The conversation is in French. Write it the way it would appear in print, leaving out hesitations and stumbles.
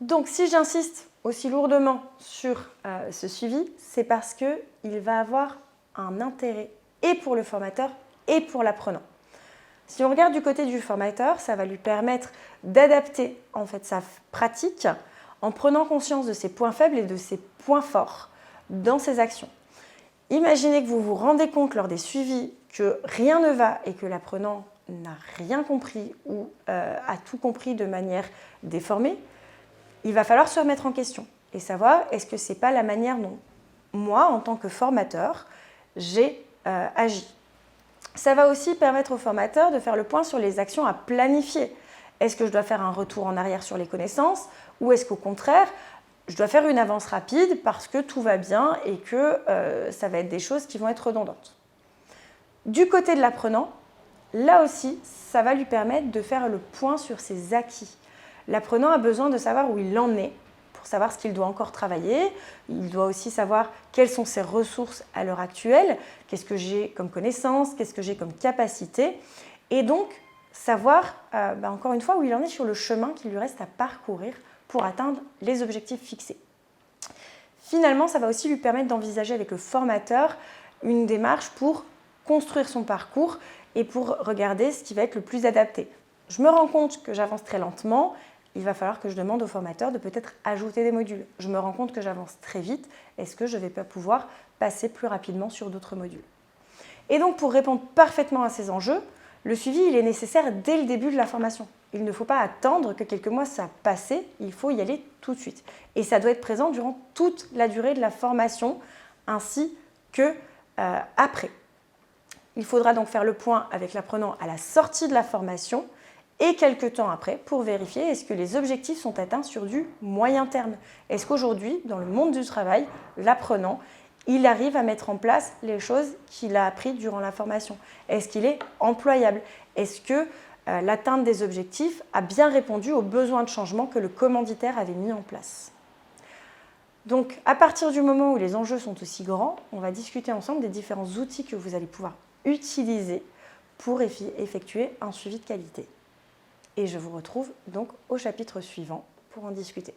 Donc si j'insiste aussi lourdement sur ce suivi, c'est parce qu'il va avoir un intérêt et pour le formateur et pour l'apprenant. Si on regarde du côté du formateur, ça va lui permettre d'adapter en fait sa pratique en prenant conscience de ses points faibles et de ses points forts dans ses actions. Imaginez que vous vous rendez compte lors des suivis que rien ne va et que l'apprenant n'a rien compris ou a tout compris de manière déformée. Il va falloir se remettre en question et savoir est-ce que ce n'est pas la manière dont moi, en tant que formateur, j'ai agi. Ça va aussi permettre au formateur de faire le point sur les actions à planifier. Est-ce que je dois faire un retour en arrière sur les connaissances ou est-ce qu'au contraire, je dois faire une avance rapide parce que tout va bien et que ça va être des choses qui vont être redondantes. Du côté de l'apprenant, là aussi, ça va lui permettre de faire le point sur ses acquis. L'apprenant a besoin de savoir où il en est pour savoir ce qu'il doit encore travailler. Il doit aussi savoir quelles sont ses ressources à l'heure actuelle, qu'est-ce que j'ai comme connaissance, qu'est-ce que j'ai comme capacité. Et donc, savoir, encore une fois, où il en est sur le chemin qu'il lui reste à parcourir pour atteindre les objectifs fixés. Finalement, ça va aussi lui permettre d'envisager avec le formateur une démarche pour construire son parcours et pour regarder ce qui va être le plus adapté. Je me rends compte que j'avance très lentement, il va falloir que je demande au formateur de peut-être ajouter des modules. Je me rends compte que j'avance très vite, est-ce que je ne vais pas pouvoir passer plus rapidement sur d'autres modules? Et donc pour répondre parfaitement à ces enjeux, le suivi il est nécessaire dès le début de la formation. Il ne faut pas attendre que quelques mois ça passe, il faut y aller tout de suite. Et ça doit être présent durant toute la durée de la formation ainsi que après. Il faudra donc faire le point avec l'apprenant à la sortie de la formation et quelques temps après pour vérifier est-ce que les objectifs sont atteints sur du moyen terme. Est-ce qu'aujourd'hui, dans le monde du travail, l'apprenant, il arrive à mettre en place les choses qu'il a apprises durant la formation? Est-ce qu'il est employable? Est-ce que l'atteinte des objectifs a bien répondu aux besoins de changement que le commanditaire avait mis en place? Donc, à partir du moment où les enjeux sont aussi grands, on va discuter ensemble des différents outils que vous allez pouvoir utiliser pour effectuer un suivi de qualité. Et je vous retrouve donc au chapitre suivant pour en discuter.